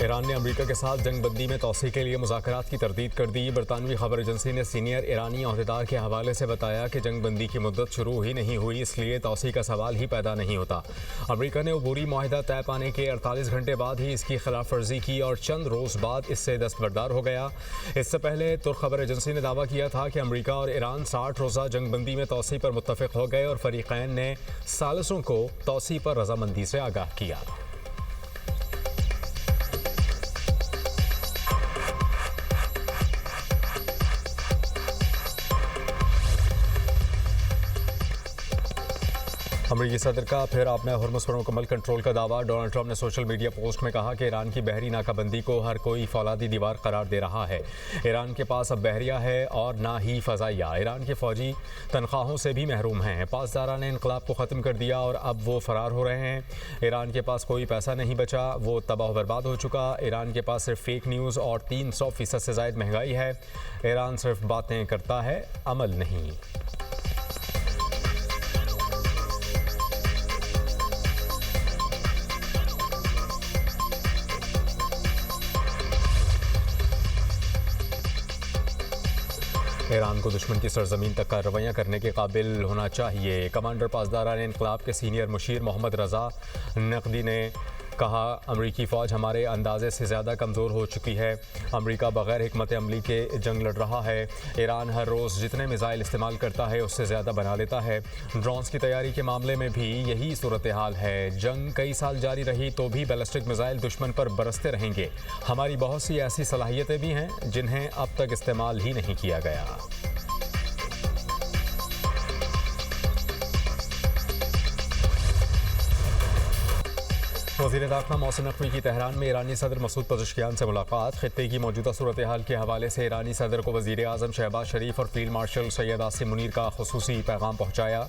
Iran ने America के साथ जंगबंदी में तोसी के लिए मुज़ाकरात की तरदीद कर दी। बरतानवी खबर एजेंसी ने सीनियर ईरानी अहदेदार के हवाले से बताया कि जंगबंदी की मुद्दत शुरू ही नहीं हुई, इसलिए तोसी का सवाल ही पैदा नहीं होता। अमेरिका ने अबूरी माहिदा तय पाने के 48 घंटे बाद ही इसकी खिलाफ वर्जी की और चंद रोज़ बाद इससे दस्तबरदार हो गया। इससे पहले तुर्क खबर एजेंसी ने दावा किया था कि अमेरिका और ईरान 60 रोज़ा जंगबंदी में तोसी पर मुत्तफिक हो गए और फरीक़ैन ने सालिसों को तोसी पर रजामंदी से आगाह किया। अमेरिकी सदर का फिर आपने हुर्मुज़ पर मुकम्मल कंट्रोल का दावा। डोनाल्ड ट्रंप ने सोशल मीडिया पोस्ट में कहा कि ईरान की बहरी नाकाबंदी को हर कोई फौलादी दीवार करार दे रहा है। ईरान के पास अब बहरिया है और ना ही फ़ज़ाइया। ईरान के फ़ौजी तनख्वाहों से भी महरूम हैं। पासदारा ने इनकलाब को ख़त्म कर दिया और अब वो फ़रार हो रहे हैं। ईरान के पास कोई पैसा नहीं बचा, वो तबाह बर्बाद हो चुका। ईरान के पास सिर्फ फेक न्यूज़ और 300% से ज़ायद महंगाई है। ईरान सिर्फ बातें करता है, अमल नहीं। ईरान को दुश्मन की सरजमीन तक कार्रवाइयाँ करने के काबिल होना चाहिए। कमांडर पासदारा ने इनकलाब के सीनियर मुशीर मोहम्मद रज़ा नकदी ने कहा, अमरीकी फ़ौज हमारे अंदाजे से ज़्यादा कमज़ोर हो चुकी है। अमरीका बग़ैर हिकमत अमली के जंग लड़ रहा है। ईरान हर रोज़ जितने मिसाइल इस्तेमाल करता है उससे ज़्यादा बना लेता है। ड्रोन्स की तैयारी के मामले में भी यही सूरत हाल है। जंग कई साल जारी रही तो भी बैलिस्टिक मिसाइल दुश्मन पर बरसते रहेंगे। हमारी बहुत सी ऐसी सलाहियतें भी हैं जिन्हें अब तक इस्तेमाल ही नहीं किया गया। वज़ीर दाखिला मोहसिन नकवी की तेहरान में ईरानी सदर मसूद पज़ेश्कियान से मुलाकात। खित्ते की मौजूदा सूरत हाल के हवाले से ईरानी सदर को वज़ीर आज़म शहबाज शरीफ और फील्ड मार्शल सैयद आसिम मुनीर का खुसूसी पैगाम पहुँचाया।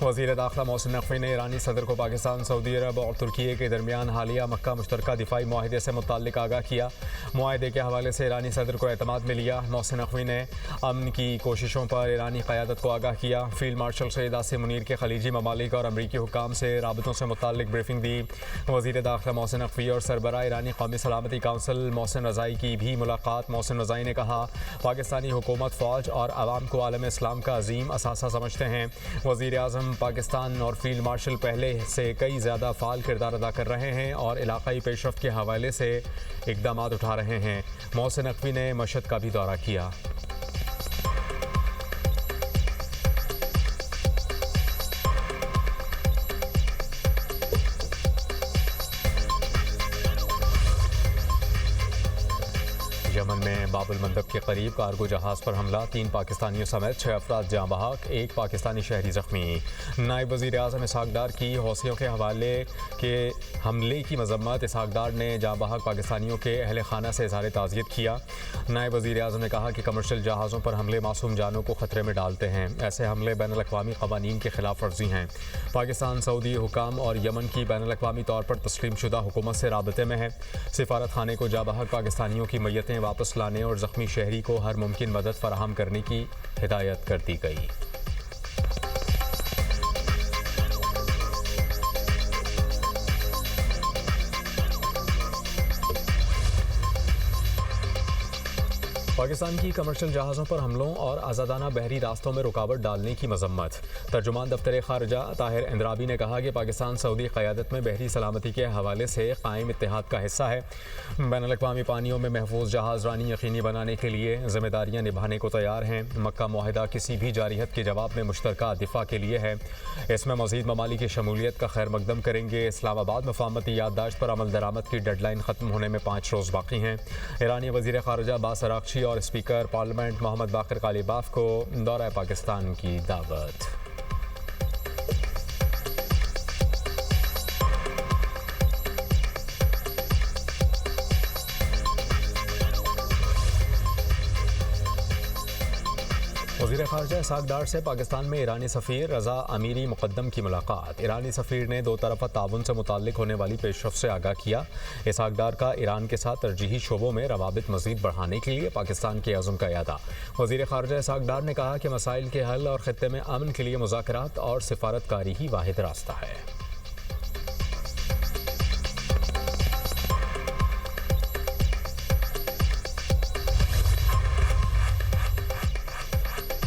वज़ीर दाखिला मोहसिन नकवी ने ईरानी सदर को पाकिस्तान, सऊदी अरब और तुर्की के दरमियान हालिया मक्का मुश्तरका दिफाई माहिदे से मुताल्लिक आगाह किया। माहिदे के हवाले से ईरानी सदर को एतमाद में लिया। मोहसिन नकवी ने अमन की कोशिशों पर ईरानी क़यादत को आगाह किया। फील्ड मार्शल सैयद आसिम मुनीर के खलीजी ममालिक और अमरीकी हुक्काम से राबतों से मुताल्लिक ब्रीफिंग दी। वज़ीर दाखिला मोहसिन नकवी और सरबराह ईरानी कौमी सलामती काउंसिल मोहसिन रज़ाई की भी मुलाकात। मोहसिन रज़ाई ने कहा, पाकिस्तानी हुकूमत, फ़ौज और आवाम को आलम इस्लाम का अजीम असासा समझते हैं। वज़ीर आज़म पाकिस्तान और फील्ड मार्शल पहले से कई ज़्यादा फ़ाल किरदार अदा कर रहे हैं और इलाक़ाई पेशरफ्त के हवाले से इक़दाम उठा रहे हैं। मोहसिन नकवी ने मशहद का भी दौरा किया। यमन में बाबुल मंदब के करीब कार्गो जहाज़ पर हमला, 3 पाकिस्तानियों समेत 6 अफराद जाँ बहक, 1 पाकिस्तानी शहरी ज़ख्मी। नायब वज़ीर आज़म इसहाक़ डार की हौसियों के हवाले के हमले की मज़म्मत। इसहाक़ डार ने जाँ बहक पाकिस्तानियों के अहल खाना से इज़हार ताज़ियत किया। नायब वज़ीर आज़म ने कहा कि कमर्शियल जहाज़ों पर हमले मासूम जानों को ख़तरे में डालते हैं। ऐसे हमले बैनुल-अक़वामी क़वानीन के ख़िलाफ़ वर्जी हैं। पाकिस्तान, सऊदी हुकाम और यमन की बैनुल-अक़वामी तौर पर तस्लीम शुदा हुकूमत से राबते में है। सिफारत खाने को जाँ बहक पाकिस्तानियों की मैयतें वापस लाने और ज़ख्मी शहरी को हर मुमकिन मदद फराहम करने की हिदायत कर दी गई। पाकिस्तान की कमर्शियल जहाज़ों पर हमलों और आज़ादाना बहरी रास्तों में रुकावट डालने की मज़म्मत। तर्जुमान दफ्तर ख़ारजा ताहिर इंद्राबी ने कहा कि पाकिस्तान सऊदी क़यादत में बहरी सलामती के हवाले से कायम इत्तेहाद का हिस्सा है। बैनुल-अक़वामी पानियों में महफूज जहाज़ रानी यकीनी बनाने के लिए ज़िम्मेदारियाँ निभाने को तैयार हैं। मक्का मुआहिदा किसी भी जारियत के जवाब में मुश्तरका दिफा के लिए है। इसमें मज़ीद ममालिक की शमूलियत का खैर मकदम करेंगे। इस्लामाबाद मफ़ाहमती याददाश्त पर अमल दरामद की डेडलाइन ख़त्म होने में 5 रोज़ बाकी हैं। ईरानी वज़ीर ख़ारजा अब्बास अराग़ची और स्पीकर पार्लियामेंट मोहम्मद बाक़िर क़ालिबाफ़ को दौरा पाकिस्तान की दावत। वज़ीर ख़ारजा इसहाक़ डार से पाकिस्तान में ईरानी सफ़ीर रज़ा अमीरी मुक़द्दम की मुलाकात। ईरानी सफ़ीर ने 2 तरफ़ा ताउन से मुताल्लिक होने वाली पेशरफ़्त से आगाह किया। इसहाक़ डार का ईरान के साथ तरजीही शोबों में रवाबित मज़ीद बढ़ाने के लिए पाकिस्तान के अज़्म का इयादा। वज़ीर ख़ारजा इसहाक़ डार ने कहा कि मसाइल के हल और ख़ित्ते में अमन के लिए मुज़ाकरात और सिफारतकारी ही वाहिद रास्ता है।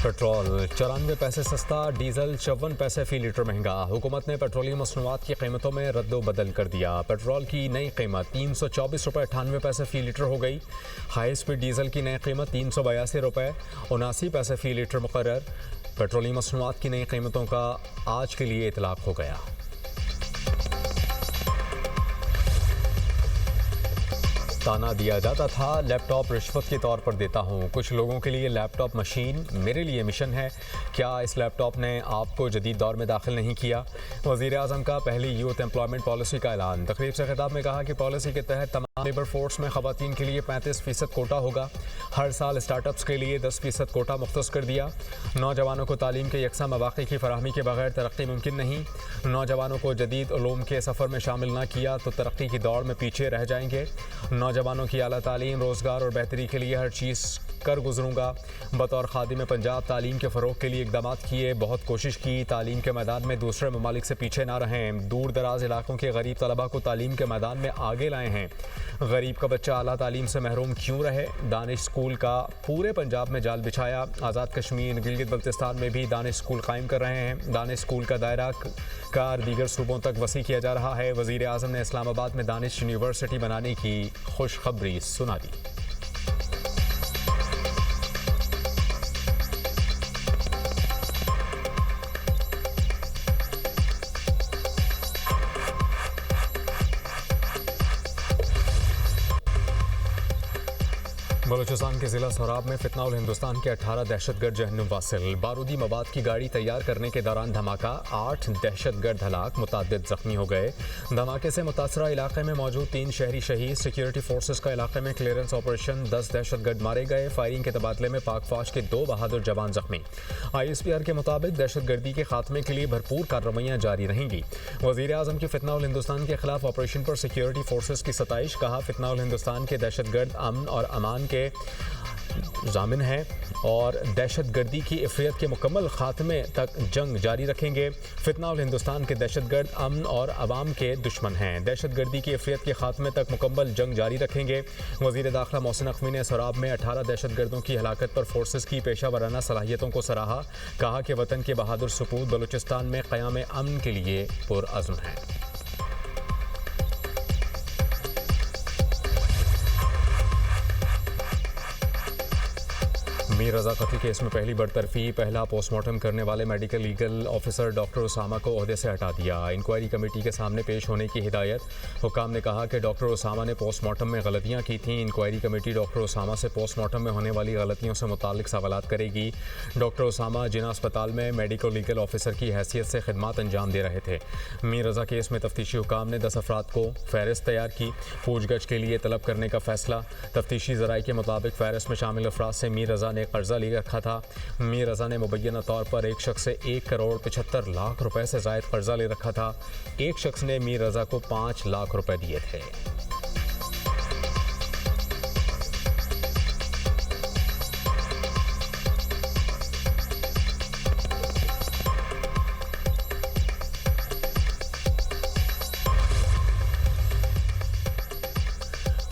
पेट्रोल 94 पैसे सस्ता, डीजल 54 पैसे फी लीटर महंगा। हुकूमत ने पेट्रोलियम मसनूआत की कीमतों में रद्दो बदल कर दिया। पेट्रोल की नई कीमत 324 रुपये 98 पैसे फी लीटर हो गई। हाई स्पीड डीजल की नई कीमत 382 रुपये 79 पैसे फी लीटर मुकर्रर। पेट्रोलियम मसनूआत की नई कीमतों का आज के लिए इतलाक हो गया। ताना दिया जाता था लैपटॉप रिश्वत के तौर पर देता हूँ। कुछ लोगों के लिए लैपटॉप मशीन मेरे लिए मिशन है। क्या इस लैपटॉप ने आपको जदीद दौर में दाखिल नहीं किया? वज़ीर आज़म का पहली यूथ एम्प्लॉयमेंट पॉलिसी का ऐलान। तकरीब से खिताब में कहा कि पॉलिसी के तहत तमाम लेबर फोर्स में ख़वातीन के लिए 35% कोटा होगा। हर साल स्टार्टअप्स के लिए 10% कोटा मुख्तस कर दिया। नौजवानों को तालीम के यकसा मौक़े की फराहमी के बगैर तरक्की मुमकिन नहीं। नौजवानों को जदीद उलूम के सफ़र में शामिल न किया तो तरक्की की दौड़ में पीछे रह जाएंगे। नौजवानों की आला तालीम, रोज़गार और बेहतरी के लिए हर चीज़ कर गुजरूँगा। बतौर खादिम पंजाब तालीम के फ़रोग़ के लिए इक़दाम किए, बहुत कोशिश की। तालीम के मैदान में दूसरे ममालिक से पीछे ना रहें। दूर दराज इलाकों के गरीब तलबा को तालीम के मैदान में आगे लाए हैं। गरीब का बच्चा आला तालीम से महरूम क्यों रहे? दानिश स्कूल का पूरे पंजाब में जाल बिछाया। आज़ाद कश्मीर, गिलगित बल्तिस्तान में भी दानिश स्कूल कायम कर रहे हैं। दानिश स्कूल का दायरा कार दीगर सूबों तक वसी किया जा रहा है। वज़ीर आज़म ने इस्लामाबाद में दानिश यूनिवर्सिटी बनाने की खुशखबरी सुना दी। बलूचिस्तान के ज़िला सोराब में फितनाउल हिंदुस्तान के 18 दहशतगर्द जहन्नुम वासिल। बारूदी मवाद की गाड़ी तैयार करने के दौरान धमाका, 8 दहशतगर्द हलाक, मुतादिद जख्मी हो गए। धमाके से मुतासरा इलाके में मौजूद 3 शहरी शहीद। सिक्योरिटी फोर्सेस का इलाके में क्लियरेंस ऑपरेशन, 10 दहशतगर्द मारे गए। फायरिंग के तबादले में पाक फौज के 2 बहादुर जवान जख्मी। ISPR के मुताबिक दहशतगर्दी के खात्मे के लिए भरपूर कार्रवाइयाँ जारी रहेंगी। वज़ीर आज़म की फितनाउल हिंदुस्तान के खिलाफ ऑपरेशन पर सिक्योरिटी फोर्सेस की सताइश। कहा, फितनाउल हिंदुस्तान के दहशतगर्द अमन और अमान के जामिन है और दहशतगर्दी की इफ़रियत के मुकम्मल खात्मे तक जंग जारी रखेंगे। फितनाउल हिंदुस्तान के दहशतगर्द अमन और अवाम के दुश्मन हैं। दहशतगर्दी की इफ़रियत के खात्मे तक मुकम्मल जंग जारी रखेंगे। वज़ीर दाखिला मोहसिन नकवी ने सोराब में 18 दहशतगर्दों की हलाकत पर फोर्सेस की पेशा वराना सलाहियतों को सराहा। कहा कि वतन के बहादुर सपूत बलूचिस्तान में क़याम अमन के लिए पुरअज़्म हैं। मीर रज़ा कत्ल केस में पहली बरतरफी, पहला पोस्टमार्टम करने वाले medical legal officer doctor Usama को ओहदे से हटा दिया। इंक्वायरी कमेटी के सामने पेश होने की हिदायत। हुकाम ने कहा कि डॉक्टर उसामा ने पोस्टमार्टम में गलतियां की थीं। इंक्वायरी कमेटी डॉक्टर उसामा से पोस्टमार्टम में होने वाली गलतियों से मुताल्लिक सवालात करेगी। डॉक्टर उसामा जिना अस्पताल में मेडिकल लीगल ऑफिसर की हैसियत से खिदमात अंजाम दे रहे थे। मीर रज़ा केस में तफ्तीशी हुकाम ने 10 अफराद को फहरिस्त तैयार की। पूछगछ के लिए तलब करने का फैसला। तफ्तीशी ज़राए के मुताबिक फहरिस्त में शामिल अफराद से मीर रज़ा ने कर्जा ले रखा था। मीर रज़ा ने मुबैना तौर पर एक शख्स से 1 करोड़ 75 लाख रुपए से ज़ायद कर्जा ले रखा था। एक शख्स ने मीर रज़ा को 5 लाख रुपए दिए थे।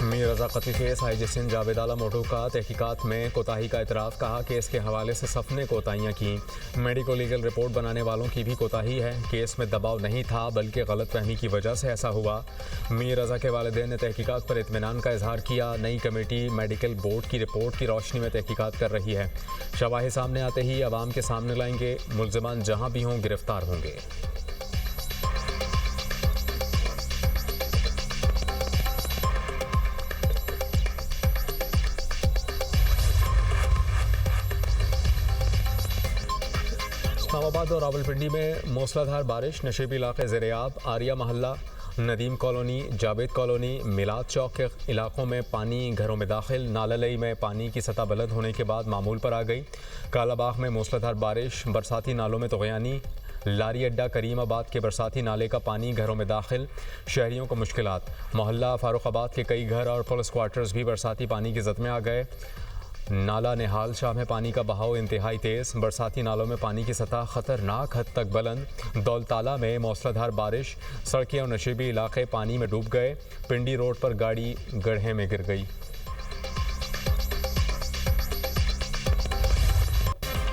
मीर रज़ा कत्ल case IG Sindh Javed Alam auto का तहकीकात में कोताही का इतराफ़। कहा, केस के हवाले से सफ़ ने कोताहियाँ की। मेडिको लीगल रिपोर्ट बनाने वालों की भी कोताही है। केस में दबाव नहीं था बल्कि गलतफहमी की वजह से ऐसा हुआ। मीर रज़ा के वालिदैन ने तहकीकात पर इत्मीनान का इजहार किया। नई कमेटी मेडिकल बोर्ड की रिपोर्ट की रोशनी में तहकीकात कर रही है। शवाहिद सामने आते ही अवाम के सामने लाएंगे। मुल्ज़िमान जहाँ भी हों गिरफ्तार होंगे। इस्लामाबाद और रावलपिंडी में मूसलाधार बारिश, नशेबी इलाके ज़ेर-ए-आब। आरिया मोहल्ला, नदीम कॉलोनी, जावेद कॉलोनी, मिलाद चौक के इलाकों में पानी घरों में दाखिल। नालालई में पानी की सतह बुलंद होने के बाद मामूल पर आ गई। कालाबाग में मूसलाधार बारिश, बरसाती नालों में तग़यानी। लारी अड्डा करीमाबाद के बरसाती नाले का पानी घरों में दाखिल, शहरियों को मुश्किलात। मोहल्ला फारुखाबाद के कई घर और पुलिस क्वार्टर्स भी बरसाती पानी की जद में आ गए। नाला निहाल शाह में पानी का बहाव इंतहाई तेज़, बरसाती नालों में पानी की सतह ख़तरनाक हद तक बुलंद। दौलताला में मौसलाधार बारिश, सड़कें और नशेबी इलाके पानी में डूब गए। पिंडी रोड पर गाड़ी गड्ढे में गिर गई।